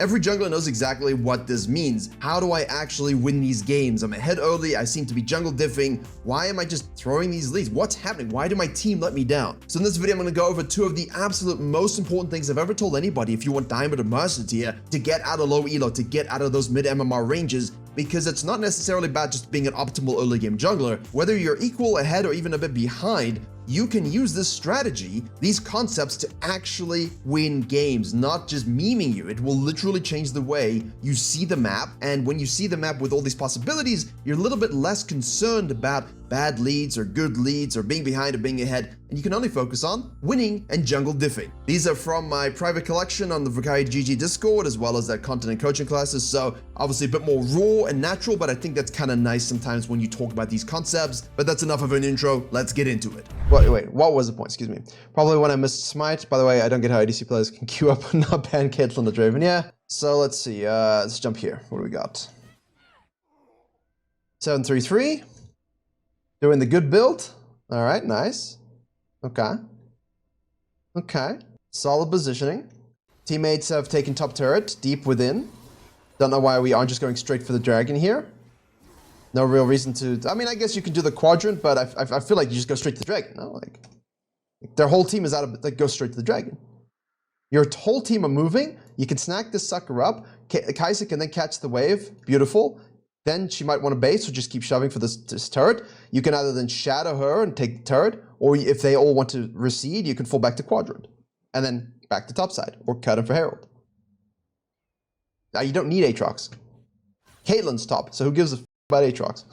Every jungler knows exactly what this means. How do I actually win these games? I'm ahead early, I seem to be jungle diffing. Why am I just throwing these leads? What's happening? Why did my team let me down? So in this video, I'm gonna go over 2 of the absolute most important things I've ever told anybody if you want Diamond or Mercer tier to get out of low elo, to get out of those mid MMR ranges, because it's not necessarily about just being an optimal early game jungler. Whether you're equal, ahead, or even a bit behind, you can use this strategy, these concepts, to actually win games, not just memeing you. It will literally change the way you see the map, and when you see the map with all these possibilities, you're a little bit less concerned about bad leads or good leads or being behind or being ahead, and you can only focus on winning and jungle diffing. These are from my private collection on the Virkayu GG Discord, as well as that content and coaching classes, so obviously a bit more raw and natural, but I think that's kind of nice sometimes when you talk about these concepts. But that's enough of an intro, let's get into it. Wait, what was the point? Excuse me. Probably when I missed Smite. By the way, I don't get how ADC players can queue up and not ban Caitlyn the Draven. Yeah, so let's see, let's jump here. What do we got? 7-3-3. Doing the good build. All right, nice. Okay. Okay. Solid positioning. Teammates have taken top turret, deep within. Don't know why we aren't just going straight for the dragon here. No real reason to... I mean, I guess you can do the quadrant, but I feel like you just go straight to the dragon. No, like their whole team is out of... Like, go straight to the dragon. Your whole team are moving. You can snack this sucker up. Kai'Sa can then catch the wave. Beautiful. Then she might want to base, so just keep shoving for this turret. You can either then shadow her and take the turret, or if they all want to recede, you can fall back to quadrant. And then back to top side, or cut him for Herald. Now, you don't need Aatrox. Caitlyn's top, so who gives a f about Aatrox?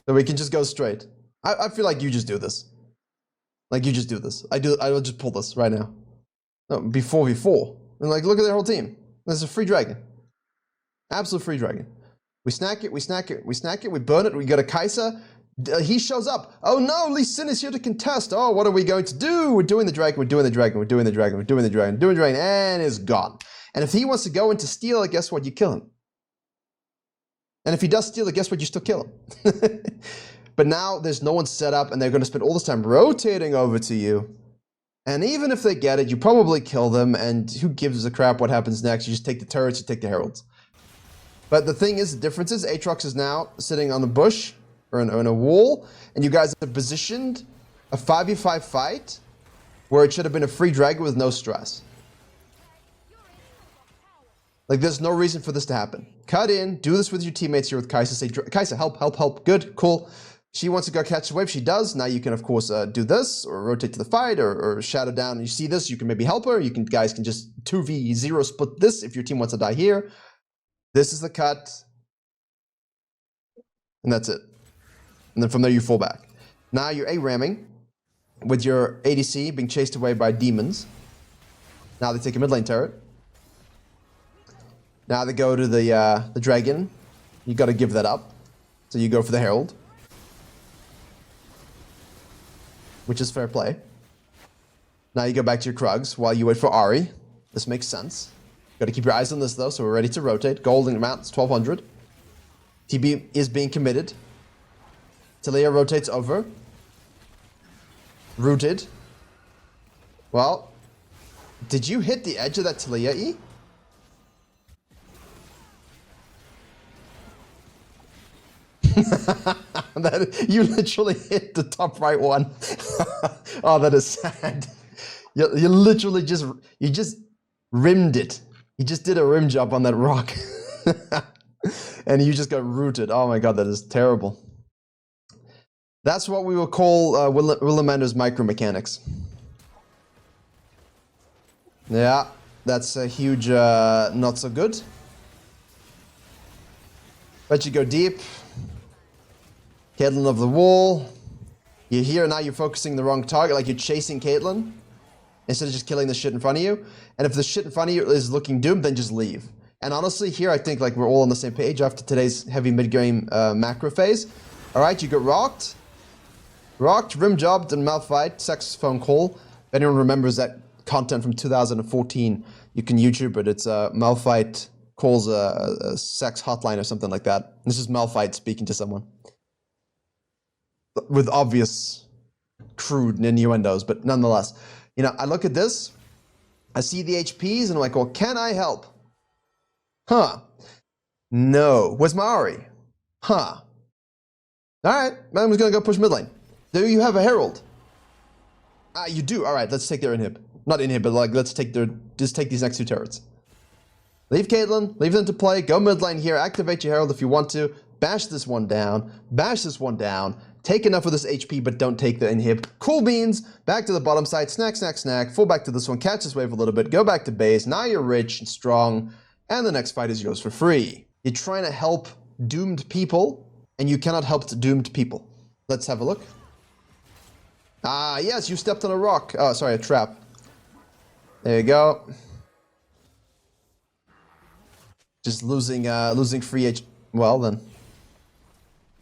So we can just go straight. I feel like you just do this. Like, you just do this. I will just pull this right now. No, before V4. And like, look at their whole team. There's a free dragon. Absolute free dragon. We snack it, we snack it, we snack it, we burn it, we go to Kai'Sa. He shows up. Oh no, Lee Sin is here to contest. Oh, what are we going to do? We're doing the dragon, we're doing the dragon, we're doing the dragon, we're doing the dragon, doing the dragon, and it's gone. And if he wants to go into steal it, guess what? You kill him. And if he does steal it, guess what? You still kill him. But now there's no one set up, and they're going to spend all this time rotating over to you. And even if they get it, you probably kill them, and who gives a crap what happens next? You just take the turrets, you take the heralds. But the thing is, the difference is Aatrox is now sitting on the bush or in a wall, and you guys have positioned a 5v5 fight where it should have been a free dragon with no stress. Like, there's no reason for this to happen. Cut in, do this with your teammates here with Kai'Sa. Say, Kai'Sa, help, help, help. Good, cool. She wants to go catch the wave. She does. Now you can, of course, do this or rotate to the fight or shadow down. And you see this, you can maybe help her. Guys can just 2v0 split this if your team wants to die here. This is the cut, and that's it. And then from there you fall back. Now you're A-ramming with your ADC being chased away by demons. Now they take a mid lane turret. Now they go to the dragon. You got to give that up. So you go for the herald, which is fair play. Now you go back to your Krugs while you wait for Ahri. This makes sense. Got to keep your eyes on this though, so we're ready to rotate. Golden amount is 1200. TB is being committed. Taliyah rotates over. Rooted. Well, did you hit the edge of that Taliyah E? You literally hit the top right one. Oh, that is sad. You literally just rimmed it. He just did a rim job on that rock. And you just got rooted. Oh my god, that is terrible. That's what we will call Willamander's micromechanics. Yeah, that's a huge not so good. But you go deep. Caitlyn of the wall. You're here, now you're focusing the wrong target, like you're chasing Caitlyn instead of just killing the shit in front of you. And if the shit in front of you is looking doomed, then just leave. And honestly, here I think like we're all on the same page after today's heavy mid-game macro phase. Alright, you got rocked. Rocked, rim jobbed, and Malphite, sex phone call. If anyone remembers that content from 2014, you can YouTube it. It's Malphite calls a sex hotline or something like that. This is Malphite speaking to someone. With obvious crude innuendos, but nonetheless. You know, I look at this, I see the HPs and I'm like, well, can I help? Huh. No. Where's my Ahri? Huh. Alright, I'm just gonna go push mid lane. Do you have a Herald? Ah, you do. Alright, let's take their inhib. Not inhib, but like, let's take their, just take these next two turrets. Leave Caitlyn, leave them to play, go mid lane here, activate your Herald if you want to, bash this one down, take enough of this HP but don't take the inhib. Cool beans, back to the bottom side, snack, fall back to this one, catch this wave a little bit, go back to base, now you're rich and strong, and the next fight is yours for free. You're trying to help doomed people, and you cannot help doomed people. Let's have a look. Ah, yes, you stepped on a rock. Oh, sorry, a trap. There you go. Just losing free H. Well then.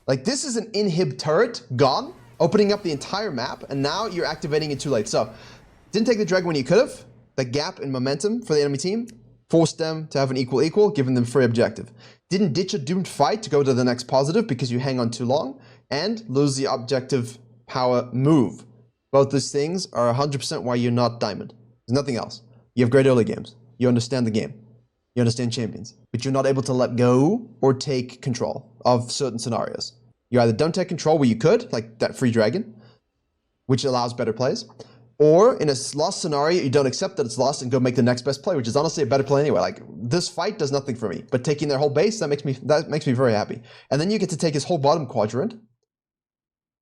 Like, this is an inhib turret, gone, opening up the entire map, and now you're activating it too late. So, didn't take the dragon when you could have. The gap in momentum for the enemy team forced them to have an equal, giving them free objective. Didn't ditch a doomed fight to go to the next positive because you hang on too long, and lose the objective power move. Both these things are 100% why you're not diamond. There's nothing else. You have great early games. You understand the game. You understand champions. But you're not able to let go or take control of certain scenarios. You either don't take control where you could, like that free dragon, which allows better plays, or in a lost scenario, you don't accept that it's lost and go make the next best play, which is honestly a better play anyway. Like, this fight does nothing for me, but taking their whole base, that makes me very happy. And then you get to take his whole bottom quadrant.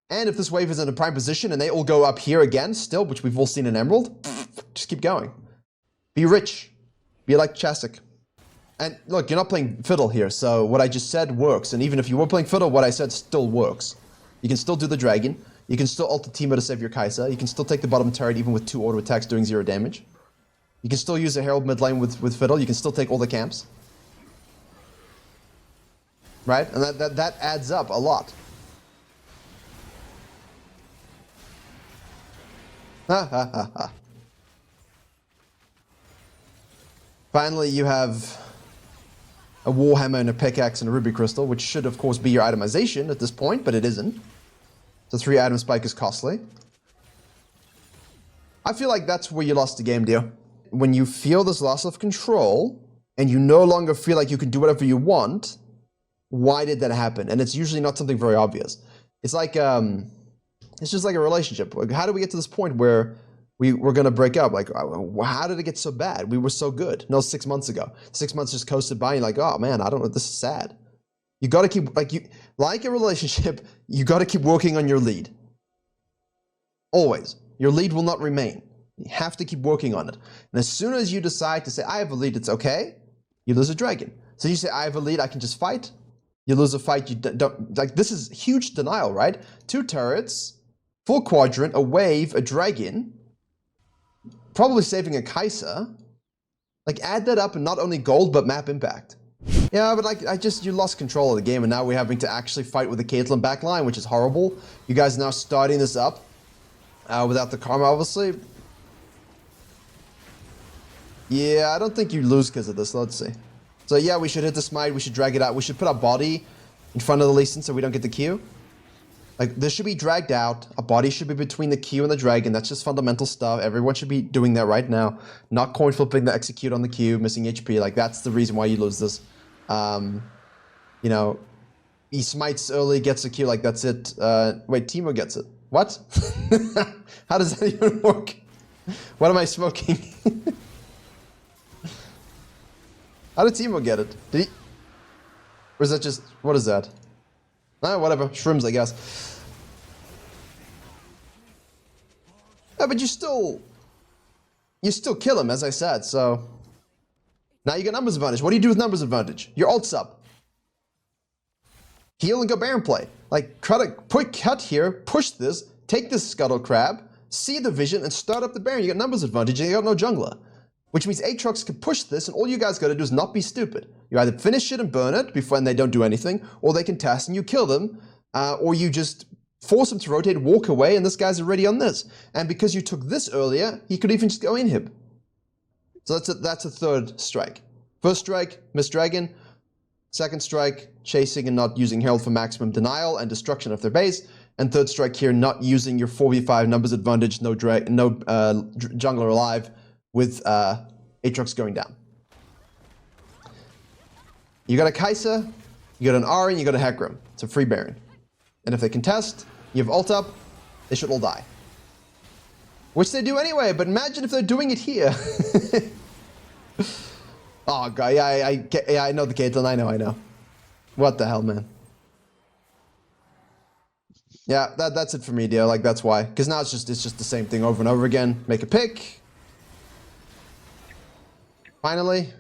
And if this wave is in a prime position and they all go up here again still, which we've all seen in Emerald, just keep going. Be rich. Be like Chastic. And look, you're not playing Fiddle here, so what I just said works. And even if you were playing Fiddle, what I said still works. You can still do the dragon. You can still ult the Teemo to save your Kai'Sa. You can still take the bottom turret even with 2 auto attacks doing 0 damage. You can still use a Herald mid lane with Fiddle. You can still take all the camps. Right? And that adds up a lot. Ha ha ha ha. Finally, you have a Warhammer and a pickaxe and a Ruby Crystal, which should, of course, be your itemization at this point, but it isn't. The 3-item spike is costly. I feel like that's where you lost the game, dear. When you feel this loss of control, and you no longer feel like you can do whatever you want, why did that happen? And it's usually not something very obvious. It's like, it's just like a relationship. Like, how did we get to this point where we're going to break up? Like, how did it get so bad? We were so good. No, 6 months ago. 6 months just coasted by, and you're like, oh man, I don't know, this is sad. You got to keep, like a relationship, you got to keep working on your lead. Always. Your lead will not remain. You have to keep working on it. And as soon as you decide to say, I have a lead, it's okay, you lose a dragon. So you say, I have a lead, I can just fight. You lose a fight, you don't, like, this is huge denial, right? 2 turrets, full quadrant, a wave, a dragon, probably saving a Kai'Sa. Like, add that up and not only gold, but map impact. Yeah, but like, you lost control of the game, and now we're having to actually fight with the Caitlyn backline, which is horrible. You guys are now starting this up without the karma, obviously. Yeah, I don't think you lose because of this. Let's see. So yeah, we should hit the smite. We should drag it out. We should put our body in front of the Lee Sin so we don't get the Q. Like, this should be dragged out. A body should be between the Q and the dragon. That's just fundamental stuff. Everyone should be doing that right now. Not coin flipping the execute on the Q, missing HP. Like, that's the reason why you lose this. You know, he smites early, gets a Q, like, that's it. Wait, Teemo gets it. What? How does that even work? What am I smoking? How did Teemo get it? Did he? Or is that just, what is that? Whatever, shrooms, I guess. Yeah, but you still kill him, as I said, so. Now you get numbers advantage. What do you do with numbers advantage? Your ult's up. Heal and go Baron play. Like, try to cut here, push this, take this Scuttle Crab, see the vision, and start up the Baron. You got numbers advantage, and you got no jungler. Which means Aatrox can push this, and all you guys gotta do is not be stupid. You either finish it and burn it before and they don't do anything, or they can test and you kill them, or you just force them to rotate, walk away, and this guy's already on this. And because you took this earlier, he could even just go inhib. So that's a third strike. First strike, miss dragon. Second strike, chasing and not using Herald for maximum denial and destruction of their base. And third strike here, not using your 4v5 numbers advantage, no jungler alive, with Aatrox going down. You got a Kai'Sa, you got an Ahri, and you got a Hecarim. It's a free Baron. And if they contest, you have ult up, they should all die. Which they do anyway, but imagine if they're doing it here. Oh god, yeah, I know the Caitlyn, I know. What the hell, man? Yeah, that's it for me, Dio. Like, that's why. Because now it's just the same thing over and over again. Make a pick. Finally.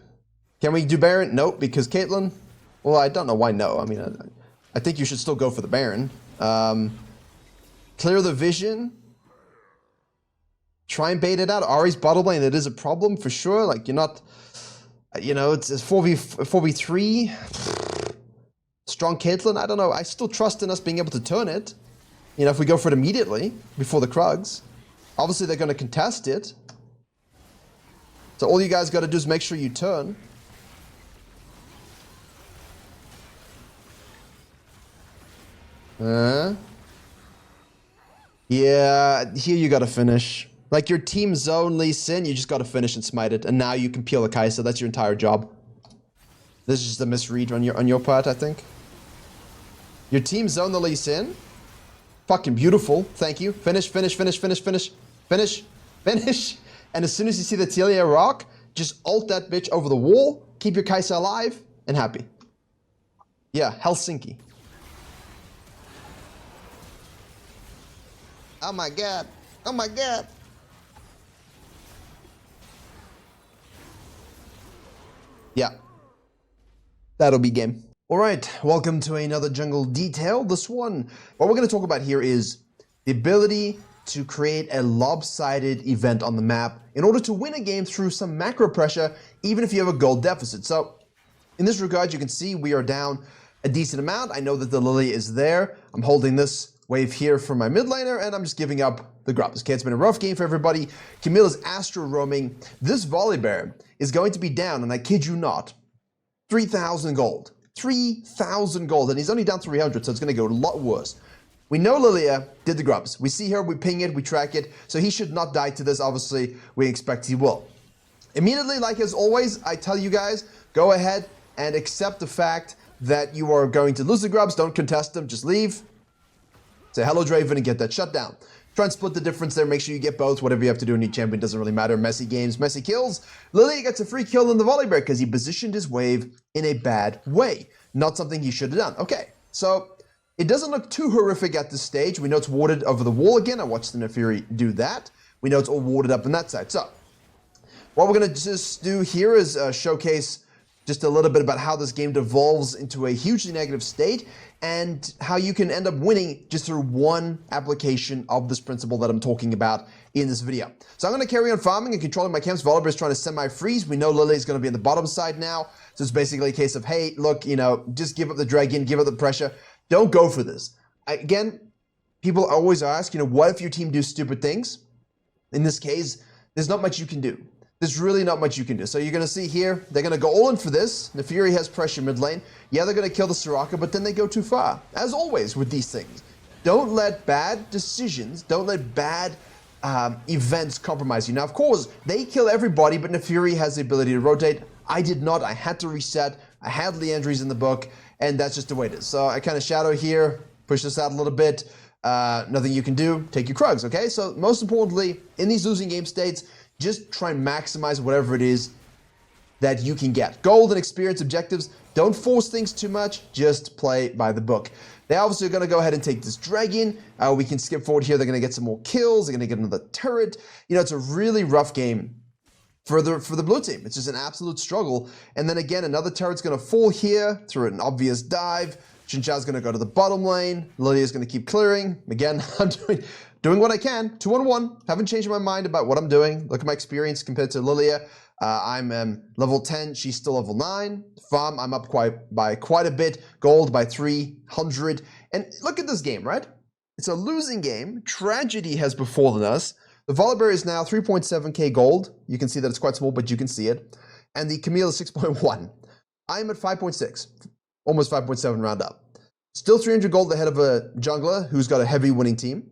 Can we do Baron? Nope, because Caitlyn. Well, I don't know why no. I mean, I think you should still go for the Baron. Clear the vision. Try and bait it out. Ahri's bottom lane, it is a problem for sure. Like, you're not, you know, it's 4v3. Strong Caitlyn, I don't know. I still trust in us being able to turn it. You know, if we go for it immediately before the Krugs. Obviously, they're going to contest it. So all you guys got to do is make sure you turn. Yeah, here you got to finish. Like, your team zone Lee Sin, you just got to finish and smite it. And now you can peel a Kai'Sa. That's your entire job. This is just a misread on your part, I think. Your team zone the Lee Sin. Fucking beautiful. Thank you. Finish. And as soon as you see the Telia rock, just ult that bitch over the wall, keep your Kai'Sa alive, and happy. Yeah, Helsinki. Oh my god. Oh my god. Yeah. That'll be game. Alright, welcome to another jungle detail. This one, what we're going to talk about here is the ability to create a lopsided event on the map in order to win a game through some macro pressure, even if you have a gold deficit. So, in this regard, you can see we are down a decent amount. I know that the Lily is there. I'm holding this wave here for my mid laner, and I'm just giving up the grubs. Okay, it's been a rough game for everybody. Camilla's Astro roaming. This Volibear is going to be down, and I kid you not, 3,000 gold. 3,000 gold, and he's only down 300, so it's going to go a lot worse. We know Lilia did the grubs. We see her, we ping it, we track it, so he should not die to this. Obviously, we expect he will. Immediately, like as always, I tell you guys, go ahead and accept the fact that you are going to lose the grubs. Don't contest them, just leave. Say hello, Draven, and get that shut down. Try and split the difference there. Make sure you get both. Whatever you have to do in each champion doesn't really matter. Messy games, messy kills. Lilia gets a free kill in the Volibear because he positioned his wave in a bad way. Not something he should have done. Okay, so it doesn't look too horrific at this stage. We know it's warded over the wall again. I watched the Nefiri do that. We know it's all warded up on that side. So what we're going to just do here is showcase just a little bit about how this game devolves into a hugely negative state and how you can end up winning just through one application of this principle that I'm talking about in this video. So I'm going to carry on farming and controlling my camps. Volibear is trying to semi-freeze. We know Lily is going to be on the bottom side now. So it's basically a case of, hey, look, you know, just give up the dragon, give up the pressure. Don't go for this. Again, people always ask, you know, what if your team do stupid things? In this case, there's not much you can do. There's really not much you can do. So you're going to see here, they're going to go all in for this. The Fury has pressure mid lane. Yeah, they're going to kill the Soraka, but then they go too far. As always with these things. Don't let bad decisions, don't let bad events compromise you. Now, of course, they kill everybody, but Nefiri has the ability to rotate. I did not. I had to reset. I had Leandries in the book, and that's just the way it is. So I kind of shadow here, push this out a little bit. Nothing you can do. Take your Krugs, okay? So most importantly, in these losing game states, just try and maximize whatever it is that you can get. Gold and experience objectives, don't force things too much, just play by the book. They obviously are going to go ahead and take this dragon. We can skip forward here. They're going to get some more kills. They're going to get another turret. You know, it's a really rough game for the blue team. It's just an absolute struggle. And then again, another turret's going to fall here through an obvious dive. Xinjia's going to go to the bottom lane. Lilia's going to keep clearing. Again, I'm doing what I can. 2-on-1. Haven't changed my mind about what I'm doing. Look at my experience compared to Lilia. I'm level 10. She's still level 9. Farm, I'm up by quite a bit. Gold by 300. And look at this game, right? It's a losing game. Tragedy has befallen us. The Volibear is now 3.7k gold. You can see that it's quite small, but you can see it. And the Camille is 6.1. I'm at 5.6. Almost 5.7 round up. Still 300 gold ahead of a jungler who's got a heavy winning team.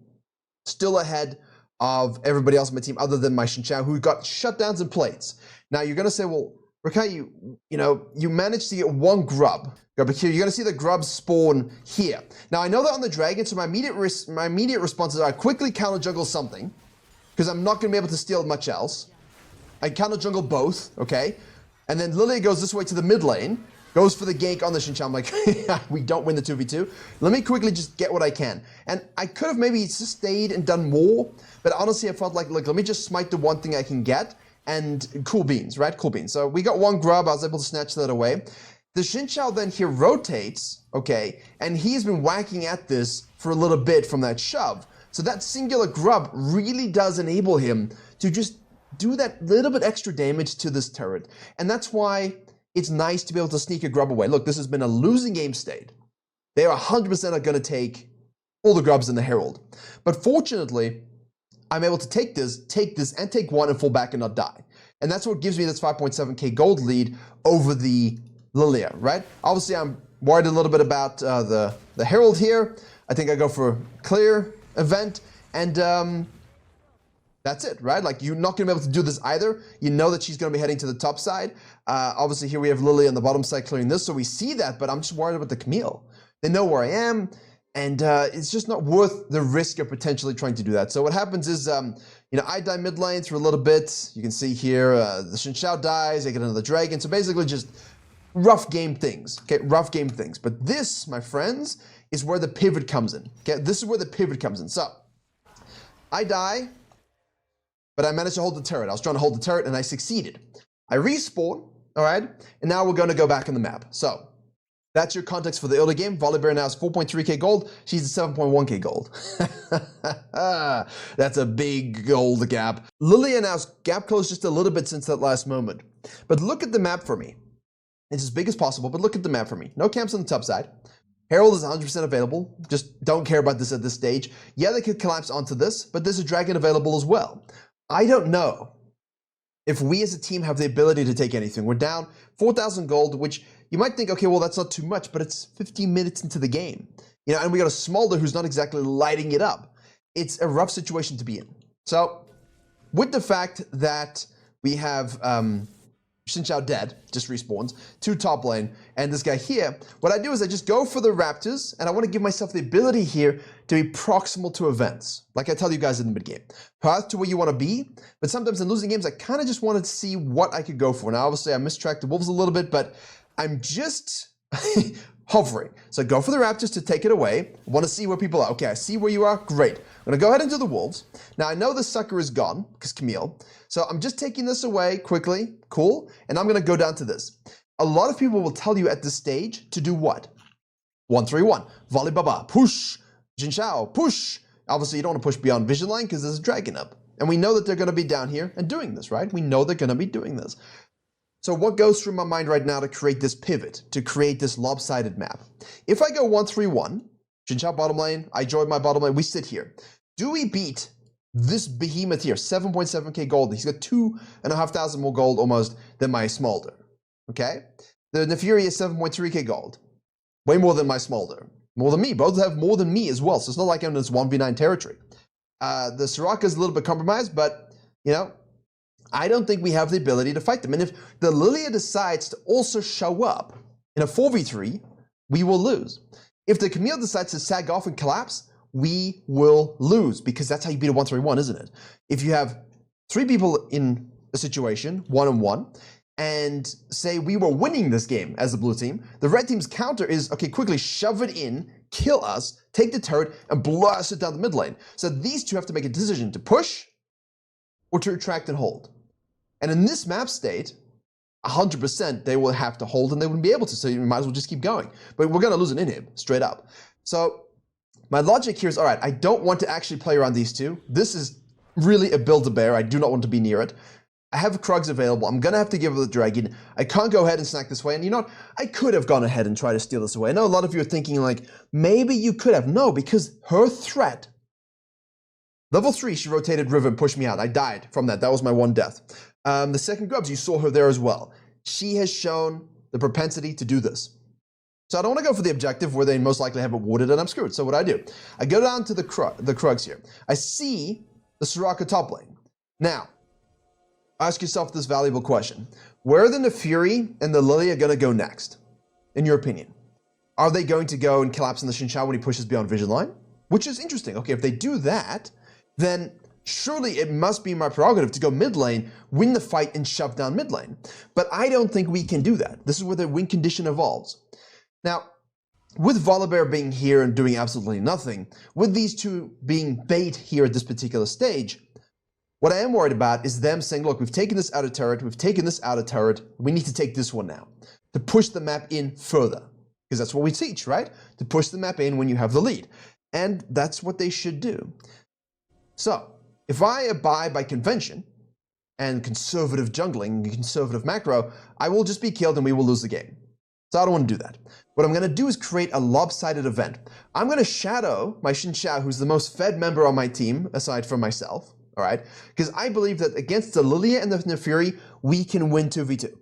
Still ahead of everybody else on my team other than my Xinqiao, who got shutdowns and plates. Now you're gonna say, well, Virkayu, you managed to get one grub. Go back here. You're gonna see the grubs spawn here. Now I know that on the dragon, so my immediate response is I quickly counter jungle something, because I'm not gonna be able to steal much else. I counter jungle both, okay? And then Lilia goes this way to the mid lane, goes for the gank on the Xinqiao. I'm like, we don't win the 2v2. Let me quickly just get what I can. And I could have maybe just stayed and done more, but honestly I felt like, look, let me just smite the one thing I can get, and cool beans, right? Cool beans. So we got one grub, I was able to snatch that away. The Xinqiao then here rotates, okay, and he's been whacking at this for a little bit from that shove. So that singular grub really does enable him to just do that little bit extra damage to this turret. And that's why it's nice to be able to sneak a grub away. Look, this has been a losing game state. They are 100% going to take all the grubs in the Herald. But fortunately, I'm able to take this, and take one and fall back and not die. And that's what gives me this 5.7k gold lead over the Lilia, right? Obviously, I'm worried a little bit about the Herald here. I think I go for clear event, and that's it, right? Like, you're not going to be able to do this either. You know that she's going to be heading to the top side. Obviously, here we have Lily on the bottom side clearing this, so we see that, but I'm just worried about the Camille. They know where I am, and it's just not worth the risk of potentially trying to do that. So what happens is, I die mid lane through a little bit. You can see here, the Xinqiao dies, I get another dragon. So basically just rough game things, okay? Rough game things. But this, my friends, is where the pivot comes in, okay? This is where the pivot comes in. So, I die, but I managed to hold the turret. I was trying to hold the turret and I succeeded. I respawn, all right? And now we're gonna go back in the map. So, that's your context for the early game. Volibear now is 4.3k gold. She's at 7.1k gold. That's a big gold gap. Lilia now's gap closed just a little bit since that last moment. But look at the map for me. It's as big as possible, but look at the map for me. No camps on the top side. Herald is 100% available. Just don't care about this at this stage. Yeah, they could collapse onto this, but there's a dragon available as well. I don't know if we as a team have the ability to take anything. We're down 4,000 gold, which you might think, okay, well, that's not too much, but it's 15 minutes into the game. And we got a Smolder who's not exactly lighting it up. It's a rough situation to be in. So, with the fact that we have Xinqiao dead, just respawns, 2 top lane, and this guy here, what I do is I just go for the Raptors, and I want to give myself the ability here to be proximal to events, like I tell you guys in the mid-game. Path to where you want to be, but sometimes in losing games, I kind of just wanted to see what I could go for. Now, obviously, I mistracked the Wolves a little bit, but I'm just hovering. So go for the Raptors to take it away. I want to see where people are. Okay, I see where you are. Great. I'm going to go ahead and do the Wolves. Now, I know the sucker is gone, because Camille. So I'm just taking this away quickly. Cool. And I'm going to go down to this. A lot of people will tell you at this stage to do what? 1-3-1. Volley Baba. Push. Xinqiao. Push. Obviously, you don't want to push beyond vision line because there's a dragon up. And we know that they're going to be down here and doing this, right? We know they're going to be doing this. So what goes through my mind right now to create this pivot, to create this lopsided map? If I go 1-3-1, Xinqiao bottom lane, I join my bottom lane, we sit here. Do we beat this behemoth here, 7.7k gold? He's got 2,500 more gold almost than my Smolder, okay? The Nefuri is 7.3k gold, way more than my Smolder, more than me. Both have more than me as well, so it's not like I'm in this 1v9 territory. The Soraka is a little bit compromised, but, I don't think we have the ability to fight them. And if the Lilia decides to also show up in a 4v3, we will lose. If the Camille decides to sag off and collapse, we will lose, because that's how you beat a 1-3-1, isn't it? If you have 3 people in a situation, 1-on-1, and say we were winning this game as the blue team, the red team's counter is, okay, quickly shove it in, kill us, take the turret, and blast it down the mid lane. So these two have to make a decision to push or to retract and hold. And in this map state, 100% they will have to hold and they wouldn't be able to, so you might as well just keep going. But we're going to lose an inhib, straight up. So my logic here is, all right, I don't want to actually play around these two. This is really a Build-A-Bear. I do not want to be near it. I have Krugs available. I'm going to have to give it the dragon. I can't go ahead and snack this way. And I could have gone ahead and tried to steal this away. I know a lot of you are thinking like, maybe you could have. No, because her threat, level 3, she rotated River and pushed me out. I died from that. That was my one death. The second grubs, you saw her there as well. She has shown the propensity to do this. So I don't want to go for the objective where they most likely have it warded and I'm screwed. So what I do, I go down to the Krugs here. I see the Soraka top lane. Now, ask yourself this valuable question. Where are the Nefiri and the Lilia going to go next, in your opinion? Are they going to go and collapse in the Xin Zhao when he pushes beyond vision line? Which is interesting. Okay, if they do that, then surely it must be my prerogative to go mid lane, win the fight, and shove down mid lane. But I don't think we can do that. This is where the win condition evolves. Now, with Volibear being here and doing absolutely nothing, with these two being bait here at this particular stage, what I am worried about is them saying, look, we've taken this outer turret, we've taken this outer turret, we need to take this one now, to push the map in further. Because that's what we teach, right? To push the map in when you have the lead. And that's what they should do. So, if I abide by convention and conservative jungling, conservative macro, I will just be killed and we will lose the game. So I don't want to do that. What I'm going to do is create a lopsided event. I'm going to shadow my Xin Zhao, who's the most fed member on my team, aside from myself, all right? Because I believe that against the Lilia and the Nefiri, we can win 2v2.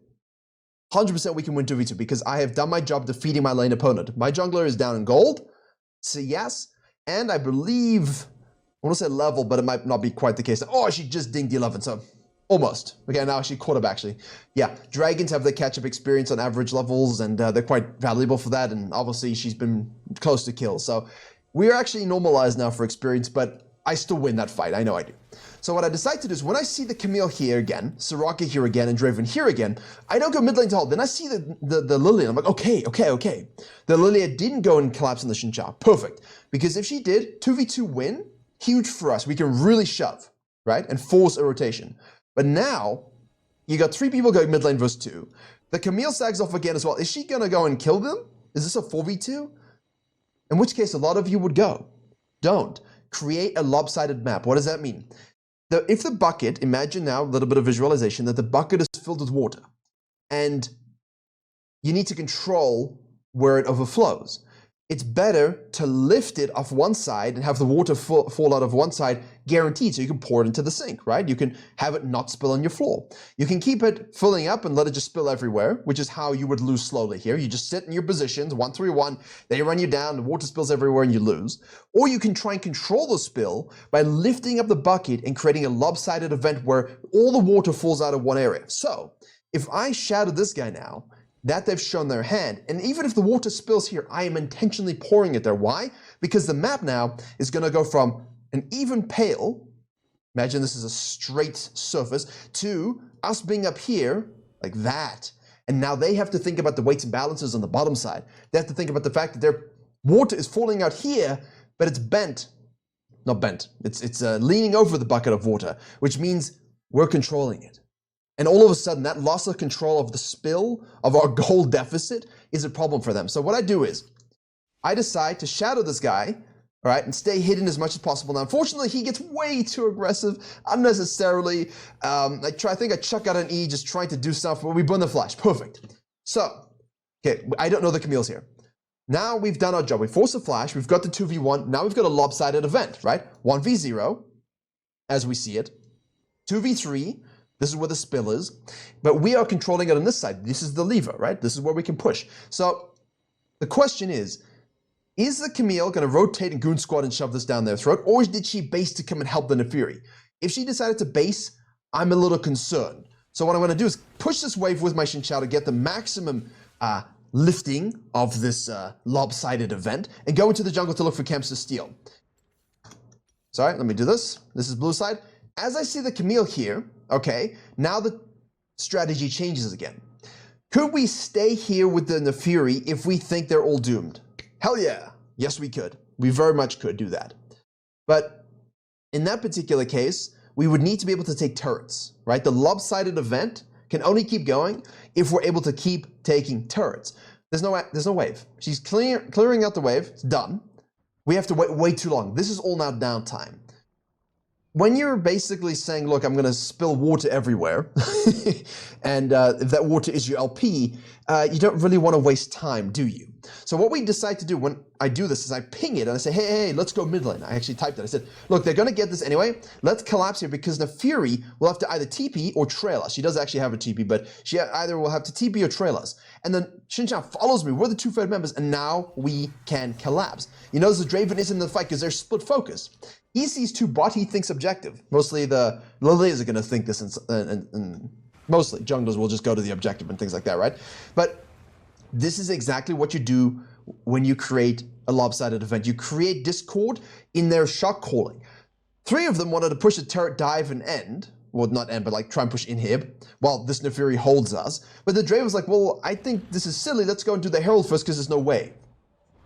100% we can win 2v2 because I have done my job defeating my lane opponent. My jungler is down in gold, so yes, and I believe, I want to say level, but it might not be quite the case. Oh, she just dinged 11, so almost. Okay, now she caught up actually. Yeah, dragons have the catch-up experience on average levels, and they're quite valuable for that, and obviously she's been close to kill. So we are actually normalized now for experience, but I still win that fight, I know I do. So what I decide to do is when I see the Camille here again, Soraka here again, and Draven here again, I don't go mid lane to hold. Then I see the Lilia, I'm like, okay. The Lilia didn't go and collapse on the Xin Zhao. Perfect. Because if she did, 2v2 win, huge for us. We can really shove, right? And force a rotation. But now, you got 3 people going mid lane versus 2. The Camille sags off again as well. Is she going to go and kill them? Is this a 4v2? In which case, a lot of you would go. Don't. Create a lopsided map. What does that mean? If the bucket, imagine now a little bit of visualization, that the bucket is filled with water. And you need to control where it overflows. It's better to lift it off one side and have the water fall out of one side guaranteed, so you can pour it into the sink, right? You can have it not spill on your floor. You can keep it filling up and let it just spill everywhere, which is how you would lose slowly here. You just sit in your positions, 1-3-1, they run you down, the water spills everywhere and you lose. Or you can try and control the spill by lifting up the bucket and creating a lopsided event where all the water falls out of one area. So, if I shadow this guy now, that they've shown their hand, and even if the water spills here, I am intentionally pouring it there. Why? Because the map now is going to go from an even pale, imagine this is a straight surface, to us being up here, like that. And now they have to think about the weights and balances on the bottom side. They have to think about the fact that their water is falling out here, but it's bent. Not bent. It's leaning over the bucket of water, which means we're controlling it. And all of a sudden, that loss of control of the spill of our goal deficit is a problem for them. So what I do is, I decide to shadow this guy, all right, and stay hidden as much as possible. Now, unfortunately, he gets way too aggressive, unnecessarily. I think I chuck out an E, just trying to do stuff, but we burn the flash. Perfect. So, okay, I don't know the Camille's here. Now we've done our job. We forced the flash. We've got the 2v1. Now we've got a lopsided event, right? 1v0, as we see it. 2v3. This is where the spill is, but we are controlling it on this side. This is the lever, right? This is where we can push. So the question is the Camille going to rotate and goon squad and shove this down their throat, or did she base to come and help the Nefiri? If she decided to base, I'm a little concerned. So what I'm going to do is push this wave with my Xin Zhao to get the maximum lifting of this lopsided event and go into the jungle to look for camps to steal. Sorry, let me do this. This is blue side. As I see the Camille here, okay, now the strategy changes again. Could we stay here with the Nefiri if we think they're all doomed? Hell yeah. Yes, we could. We very much could do that. But in that particular case, we would need to be able to take turrets, right? The lopsided event can only keep going if we're able to keep taking turrets. There's no wave. She's clearing out the wave. It's done. We have to wait way too long. This is all now downtime. When you're basically saying, look, I'm going to spill water everywhere, and if that water is your LP, you don't really want to waste time, do you? So what we decide to do when I do this is I ping it and I say, hey, let's go mid lane. I actually typed that. I said, look, they're going to get this anyway. Let's collapse here because the Fury will have to either TP or trail us. She does actually have a TP, but she either will have to TP or trail us. And then Xinjiang follows me. We're the two Fed members, and now we can collapse. You notice the Draven is in the fight because they're split focus. He sees two bot, he thinks objective. Mostly the Lilias are going to think this, and mostly junglers will just go to the objective and things like that, right? But this is exactly what you do when you create a lopsided event. You create discord in their shock calling. 3 of them wanted to push a turret dive and end. Well, not end, but like try and push inhib while this Nefiri holds us. But the Draven was like, well, I think this is silly. Let's go and do the Herald first because there's no way.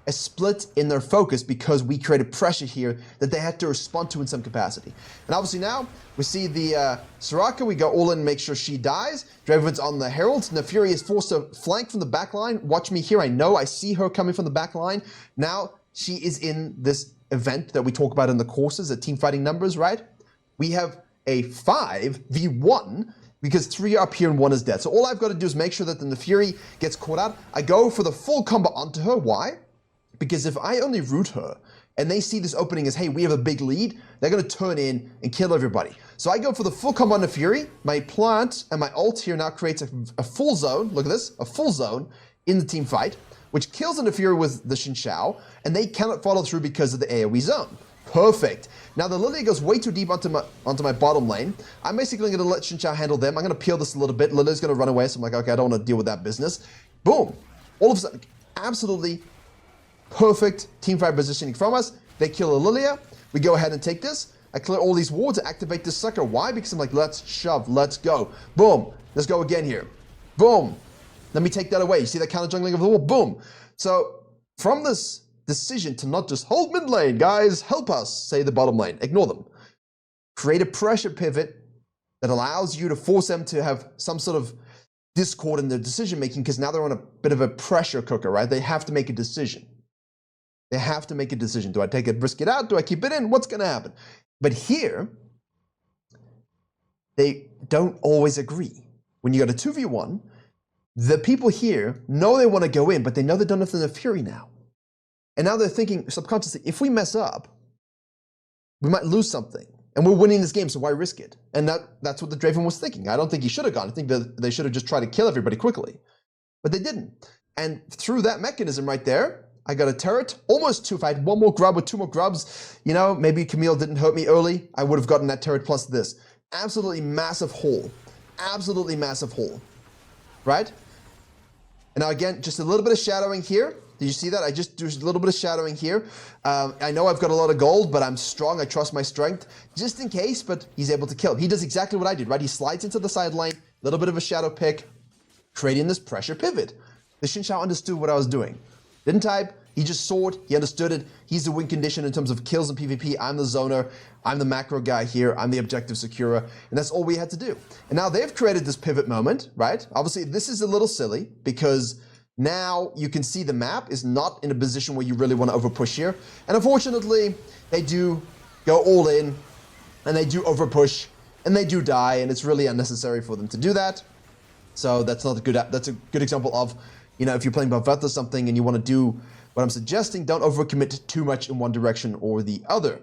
A split in their focus because we created pressure here that they had to respond to in some capacity. And obviously now we see the Soraka, we go all in and make sure she dies. Draven's on the Herald. Nefiri is forced to flank from the back line. Watch me here. I see her coming from the back line. Now she is in this event that we talk about in the courses, the team fighting numbers, right? We have a 5v1 because 3 are up here and 1 is dead. So all I've got to do is make sure that the Nefiri gets caught out. I go for the full combo onto her. Why? Because if I only root her and they see this opening as, hey, we have a big lead, they're going to turn in and kill everybody. So I go for the full combo on the Fury. My plant and my ult here now creates a full zone. Look at this, a full zone in the team fight, which kills the Fury with the Xin Xiao, and they cannot follow through because of the AoE zone. Perfect. Now the Lilia goes way too deep onto my bottom lane. I'm basically going to let Xin Xiao handle them. I'm going to peel this a little bit. Lilia's going to run away, so I'm like, okay, I don't want to deal with that business. Boom. All of a sudden, absolutely perfect teamfight positioning from us. They kill a Lilia. We go ahead and take this. I clear all these wards to activate this sucker. Why? Because I'm like, let's shove, let's go. Boom. Let's go again here. Boom. Let me take that away. You see that counter jungling of the wall? Boom. So from this decision to not just hold mid lane, guys, help us, say the bottom lane, ignore them. Create a pressure pivot that allows you to force them to have some sort of discord in their decision making because now they're on a bit of a pressure cooker, right? They have to make a decision. They have to make a decision. Do I take it, risk it out? Do I keep it in? What's going to happen? But here, they don't always agree. When you got a 2v1, the people here know they want to go in, but they know they don't have the Fury now. And now they're thinking subconsciously, if we mess up, we might lose something. And we're winning this game, so why risk it? And that's what the Draven was thinking. I don't think he should have gone. I think that they should have just tried to kill everybody quickly. But they didn't. And through that mechanism right there, I got a turret, almost 2. If I had 1 more grub or 2 more grubs, you know, maybe Camille didn't hurt me early, I would have gotten that turret plus this. Absolutely massive haul. Absolutely massive haul. Right? And now again, just a little bit of shadowing here. Did you see that? I just do a little bit of shadowing here. I know I've got a lot of gold, but I'm strong. I trust my strength just in case, but he's able to kill. He does exactly what I did, right? He slides into the side lane, a little bit of a shadow pick, creating this pressure pivot. The Xin Xiao understood what I was doing. Didn't type, he just saw it, he understood it. He's the win condition in terms of kills in PvP. I'm the zoner, I'm the macro guy here, I'm the objective securer, and that's all we had to do. And now they've created this pivot moment, right? Obviously, this is a little silly because now you can see the map is not in a position where you really want to overpush here. And unfortunately, they do go all in, and they do overpush, and they do die, and it's really unnecessary for them to do that. So that's not a good, that's a good example of, you know, if you're playing Baveth or something and you want to do what I'm suggesting, don't overcommit too much in one direction or the other.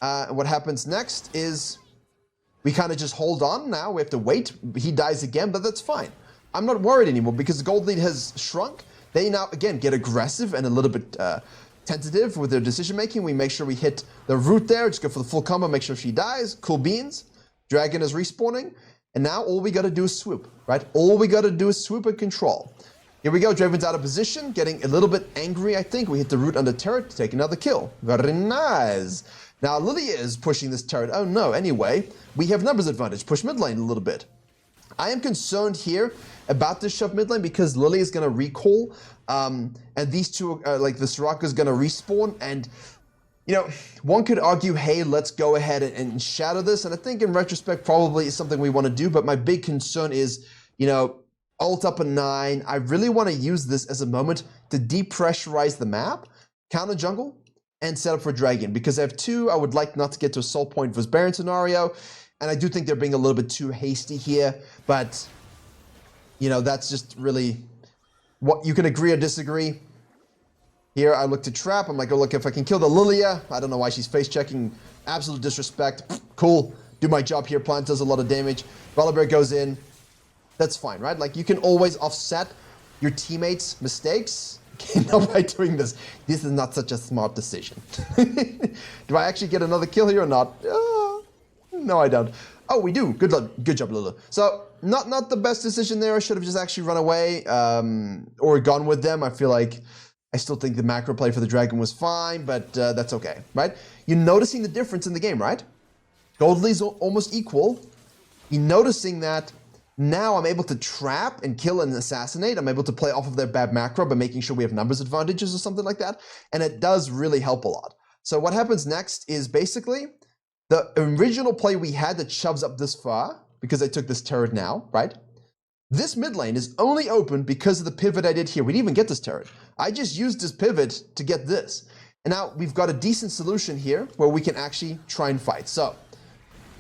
What happens next is we kind of just hold on now. We have to wait. He dies again, but that's fine. I'm not worried anymore because the gold lead has shrunk. They now, again, get aggressive and a little bit tentative with their decision making. We make sure we hit the root there. Just go for the full combo, make sure she dies. Cool beans. Dragon is respawning. And now all we got to do is swoop, right? All we got to do is swoop and control. Here we go, Draven's out of position, getting a little bit angry, I think. We hit the root on the turret to take another kill. Very nice. Now Lilia is pushing this turret. Oh no, anyway, we have numbers advantage. Push mid lane a little bit. I am concerned here about this shove mid lane because Lilia is going to recall, and these two, like the Soraka is going to respawn, and you know, one could argue, hey, let's go ahead and shadow this, and I think in retrospect probably is something we want to do, but my big concern is, you know, ult up a 9. I really want to use this as a moment to depressurize the map, counter jungle, and set up for Dragon. Because I have 2, I would like not to get to a soul point versus Baron scenario, and I do think they're being a little bit too hasty here, but, you know, that's just really what you can agree or disagree. Here, I look to trap. I'm like, oh, look, if I can kill the Lilia. I don't know why she's face checking. Absolute disrespect. Cool. Do my job here. Plant does a lot of damage. Volibear goes in. That's fine, right? Like, you can always offset your teammates' mistakes. Not by doing this. This is not such a smart decision. Do I actually get another kill here or not? No, I don't. Oh, we do. Good job, Lulu. So, not the best decision there. I should have just actually run away or gone with them. I feel like I still think the macro play for the dragon was fine, but that's okay, right? You're noticing the difference in the game, right? Gold lead's almost equal. You're noticing that now I'm able to trap and kill and assassinate. I'm able to play off of their bad macro by making sure we have numbers advantages or something like that. And it does really help a lot. So what happens next is basically the original play we had that shoves up this far, because I took this turret now, right? This mid lane is only open because of the pivot I did here. We didn't even get this turret. I just used this pivot to get this. And now we've got a decent solution here where we can actually try and fight. So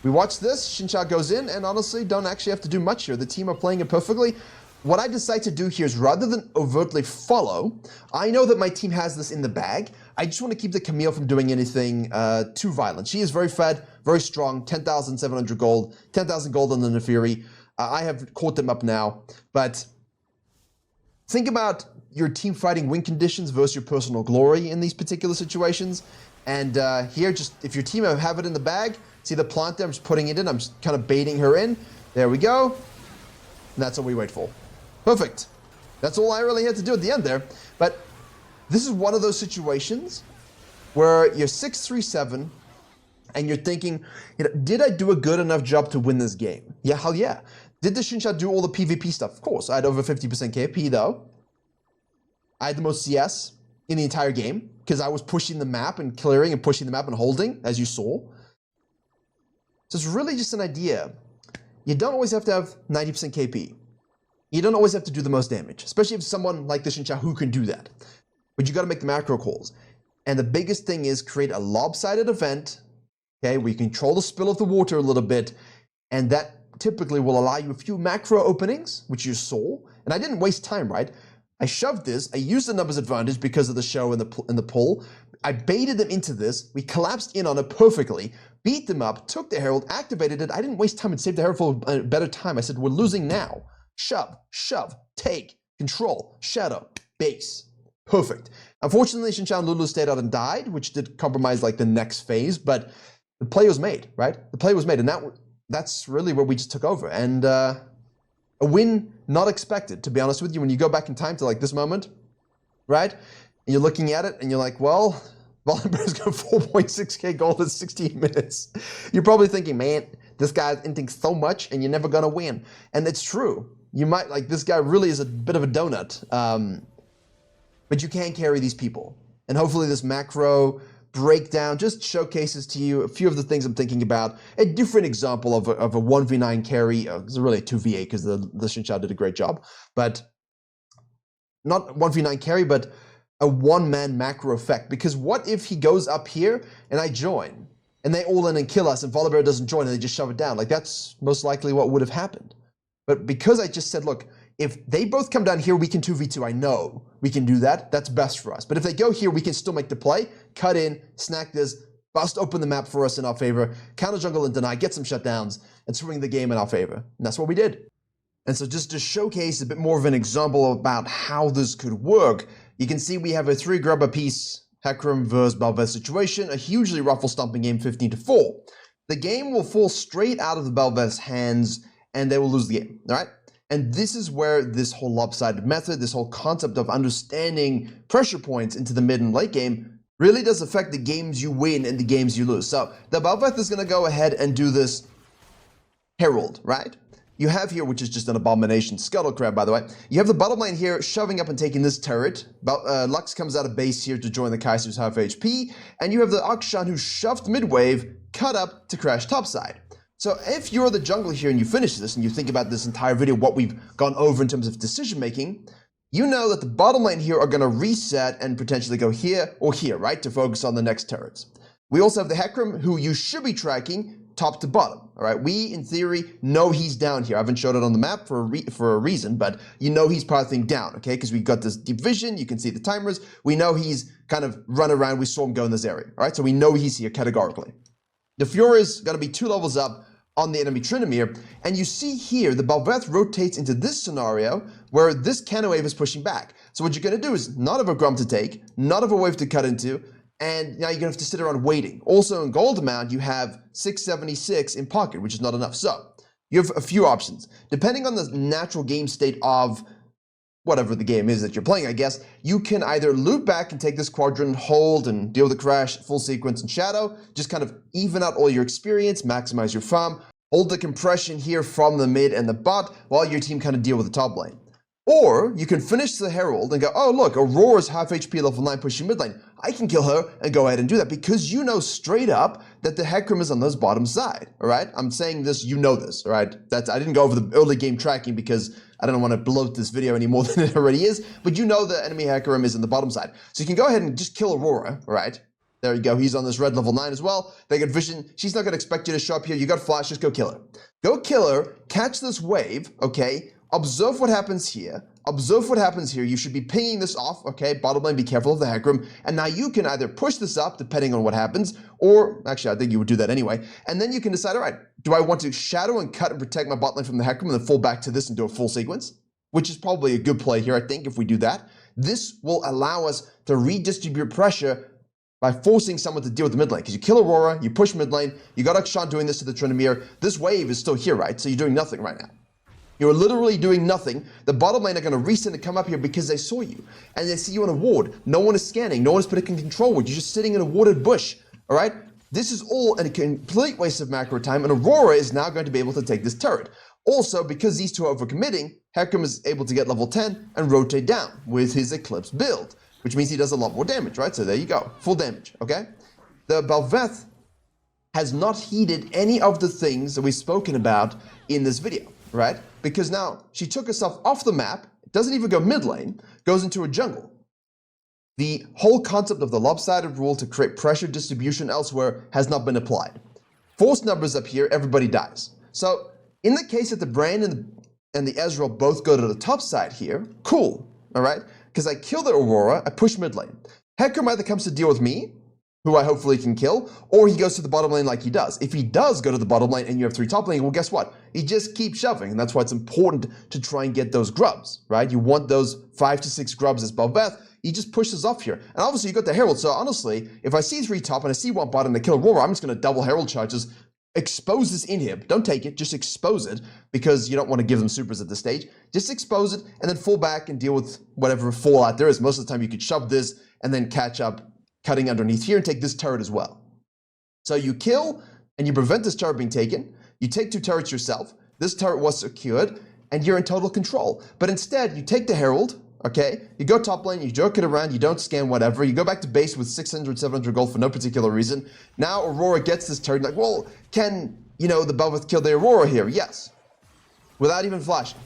we watch this, Xincha goes in, and honestly don't actually have to do much here. The team are playing it perfectly. What I decide to do here is rather than overtly follow, I know that my team has this in the bag. I just want to keep the Camille from doing anything too violent. She is very fed, very strong, 10,700 gold, 10,000 gold on the Nefiri. I have caught them up now, but think about your team fighting win conditions versus your personal glory in these particular situations. And here, just if your team have it in the bag, see the plant there, I'm just putting it in, I'm just kind of baiting her in. There we go. And that's what we wait for. Perfect. That's all I really had to do at the end there. But this is one of those situations where you're 6-3-7 and you're thinking, you know, did I do a good enough job to win this game? Yeah, hell yeah. Did the Xincha do all the PvP stuff? Of course. I had over 50% KP though. I had the most CS in the entire game because I was pushing the map and clearing and pushing the map and holding, as you saw. So it's really just an idea. You don't always have to have 90% KP. You don't always have to do the most damage, especially if someone like the Xincha who can do that. But you got to make the macro calls. And the biggest thing is create a lopsided event, okay, where you control the spill of the water a little bit, and that typically will allow you a few macro openings, which you saw. And I didn't waste time, right? I shoved this, I used the numbers advantage because of the show and the pull. I baited them into this, we collapsed in on it perfectly, beat them up, took the Herald, activated it. I didn't waste time and saved the Herald for a better time. I said, we're losing now. Shove, take, control, shadow, base. Perfect. Unfortunately, Xincha and Lulu stayed out and died, which did compromise like the next phase, but the play was made, right? The play was made, and that's really where we just took over. And a win not expected, to be honest with you. When you go back in time to like this moment, right? And you're looking at it and you're like, well, Volibear's got 4.6k gold in 16 minutes. You're probably thinking, man, this guy's inting so much and you're never gonna win. And it's true. You might, like, this guy really is a bit of a donut. But you can carry these people. And hopefully this macro breakdown just showcases to you a few of the things I'm thinking about. A different example of a 1v9 carry. It's really a 2v8 because the Xincha did a great job. But not 1v9 carry, but a one-man macro effect. Because what if he goes up here and I join? And they all in and kill us and Volibear doesn't join and they just shove it down. Like, that's most likely what would have happened. But because I just said, look, if they both come down here, we can 2v2. I know we can do that. That's best for us. But if they go here, we can still make the play, cut in, snack this, bust open the map for us in our favor, counter jungle and deny, get some shutdowns, and swing the game in our favor. And that's what we did. And so just to showcase a bit more of an example about how this could work, you can see we have a 3-grubber piece, Hecarim versus Bel'Veth situation, a hugely ruffle stomping game, 15-4. The game will fall straight out of the Bel'Veth's hands and they will lose the game, all right? And this is where this whole lopsided method, this whole concept of understanding pressure points into the mid and late game really does affect the games you win and the games you lose. So the Bel'Veth is going to go ahead and do this Herald, right? You have here, which is just an abomination, Scuttle Crab, by the way. You have the bottom lane here shoving up and taking this turret. Lux comes out of base here to join the Kaiser's half HP. And you have the Akshan who shoved mid-wave, cut up to crash topside. So if you're the jungler here and you finish this and you think about this entire video, what we've gone over in terms of decision making, you know that the bottom lane here are going to reset and potentially go here or here, right, to focus on the next turrets. We also have the Hecarim, who you should be tracking, top to bottom. All right, we in theory know he's down here. I haven't showed it on the map for a reason, but you know he's pathing down, okay? Because we've got this deep vision. You can see the timers. We know he's kind of run around. We saw him go in this area. All right, so we know he's here categorically. The Fury is going to be 2 levels up on the enemy Tryndamere, and you see here the Bel'Veth rotates into this scenario where this cannon wave is pushing back. So what you're going to do is not have a Grum to take, not have a wave to cut into, and now you're going to have to sit around waiting. Also in gold amount, you have 676 in pocket, which is not enough. So you have a few options. Depending on the natural game state of whatever the game is that you're playing, I guess, you can either loop back and take this quadrant, hold, and deal with the crash, full sequence, and shadow. Just kind of even out all your experience, maximize your farm, hold the compression here from the mid and the bot while your team kind of deal with the top lane. Or you can finish the Herald and go, oh look, Aurora's half HP level 9 pushing mid lane. I can kill her and go ahead and do that because you know straight up that the Hecarim is on this bottom side, all right? I'm saying this, you know this, all right? I didn't go over the early game tracking because I don't want to bloat this video any more than it already is, but you know the enemy Hecarim is on the bottom side. So you can go ahead and just kill Aurora, all right? There you go, he's on this red level 9 as well. They get vision, she's not going to expect you to show up here. You got flash, just go kill her. Go kill her, catch this wave, okay? Observe what happens here. Observe what happens here. You should be pinging this off, okay? Bottom lane, be careful of the Hecarim. And now you can either push this up, depending on what happens, or actually, I think you would do that anyway. And then you can decide, all right, do I want to shadow and cut and protect my bot lane from the Hecarim and then fall back to this and do a full sequence? Which is probably a good play here, I think, if we do that. This will allow us to redistribute pressure by forcing someone to deal with the mid lane. Because you kill Aurora, you push mid lane, you got Akshan doing this to the Tryndamere. This wave is still here, right? So you're doing nothing right now. You're literally doing nothing. The bottom lane are going to reset and come up here because they saw you. And they see you on a ward. No one is scanning. No one is putting control ward. You're just sitting in a warded bush. All right? This is all a complete waste of macro time. And Aurora is now going to be able to take this turret. Also, because these two are overcommitting, Hecarim is able to get level 10 and rotate down with his Eclipse build. Which means he does a lot more damage, right? So there you go. Full damage, okay? The Bel'Veth has not heeded any of the things that we've spoken about in this video, right? Because now she took herself off the map, doesn't even go mid lane, goes into a jungle. The whole concept of the lopsided rule to create pressure distribution elsewhere has not been applied. Force numbers up here, everybody dies. So in the case that the Brain and the Ezreal both go to the top side here, cool, all right? Because I kill the Aurora, I push mid lane. Hecarim either comes to deal with me, who I hopefully can kill, or he goes to the bottom lane like he does. If he does go to the bottom lane and you have 3 top lane, well, guess what? He just keeps shoving, and that's why it's important to try and get those grubs, right? You want those 5 to 6 grubs as Bel'Veth. He just pushes off here. And obviously, you got the Herald, so honestly, if I see 3 top and I see 1 bot and I kill Aurora, I'm just going to double Herald charges, expose this inhib. Don't take it, just expose it, because you don't want to give them supers at this stage. Just expose it, and then fall back and deal with whatever fallout there is. Most of the time, you could shove this and then catch up, cutting underneath here and take this turret as well. So you kill and you prevent this turret being taken. You take 2 turrets yourself. This turret was secured and you're in total control. But instead, you take the Herald, okay? You go top lane, you jerk it around, you don't scan whatever. You go back to base with 600, 700 gold for no particular reason. Now Aurora gets this turret. Like, well, can, you know, the Bel'Veth kill the Aurora here? Yes. Without even flashing.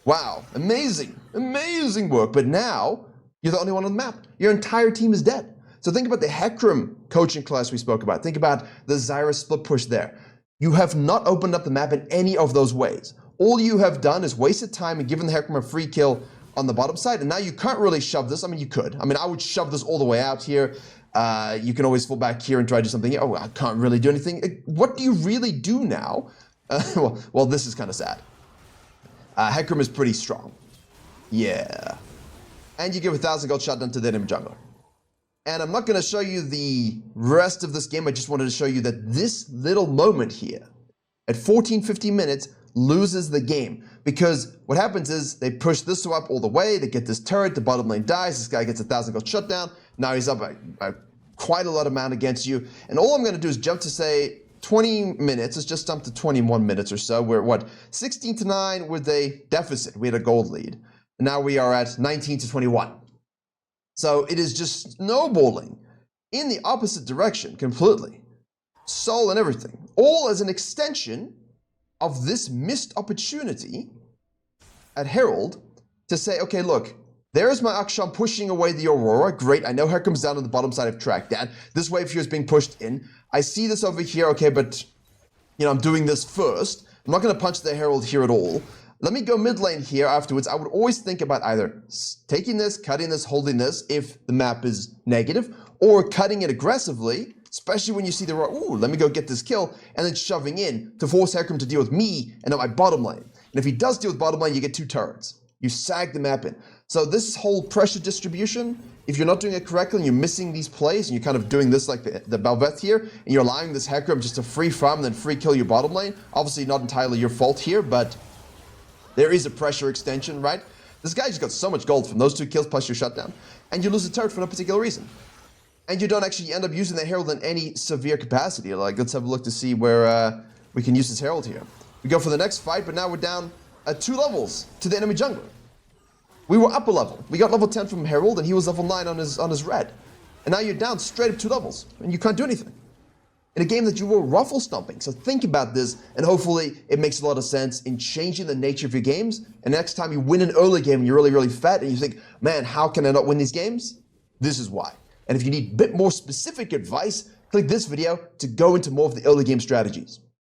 Wow, amazing, amazing work. But now, you're the only one on the map. Your entire team is dead. So think about the Hecarim coaching class we spoke about. Think about the Zyra split push there. You have not opened up the map in any of those ways. All you have done is wasted time and given the Hecarim a free kill on the bottom side. And now you can't really shove this. I mean, you could. I mean, I would shove this all the way out here. You can always fall back here and try to do something. Oh, I can't really do anything. What do you really do now? Well, this is kind of sad. Hecarim is pretty strong. Yeah. And you give 1,000 gold shotgun to the enemy jungler. And I'm not going to show you the rest of this game. I just wanted to show you that this little moment here, at 14-15 minutes, loses the game. Because what happens is they push this up all the way. They get this turret. The bottom lane dies. This guy gets 1,000 gold shutdown. Now he's up by quite a lot of amount against you. And all I'm going to do is jump to say 20 minutes. Let's just jump to 21 minutes or so. We're, what, 16-9 with a deficit. We had a gold lead. And now we are at 19-21. So it is just snowballing in the opposite direction completely. Soul and everything. All as an extension of this missed opportunity at Herald to say, okay, look, There's my Aksham pushing away the Aurora. Great, I know her comes down on the bottom side of track. That this wave here is being pushed in. I see this over here, okay, but I'm doing this first. I'm not going to punch the Herald here at all. Let me go mid lane here afterwards. I would always think about either taking this, cutting this, holding this if the map is negative, or cutting it aggressively, especially when you see the, ooh, let me go get this kill, and then shoving in to force Hecarim to deal with me and not my bottom lane. And if he does deal with bottom lane, you get 2 turrets. You sag the map in. So this whole pressure distribution, if you're not doing it correctly and you're missing these plays and you're kind of doing this like the Bel'Veth here, and you're allowing this Hecarim just to free farm and then free kill your bottom lane, obviously not entirely your fault here, but there is a pressure extension, right? This guy just got so much gold from those 2 kills plus your shutdown, and you lose a turret for no particular reason. And you don't actually end up using the Herald in any severe capacity. Like, let's have a look to see where we can use this Herald here. We go for the next fight, but now we're down 2 levels to the enemy jungler. We were up a level. We got level 10 from Herald, and he was level 9 on his red. And now you're down straight up 2 levels, and you can't do anything. In a game that you were ruffle stomping. So think about this, and hopefully it makes a lot of sense in changing the nature of your games. And next time you win an early game and you're really, really fat, and you think, man, how can I not win these games? This is why. And if you need a bit more specific advice, click this video to go into more of the early game strategies.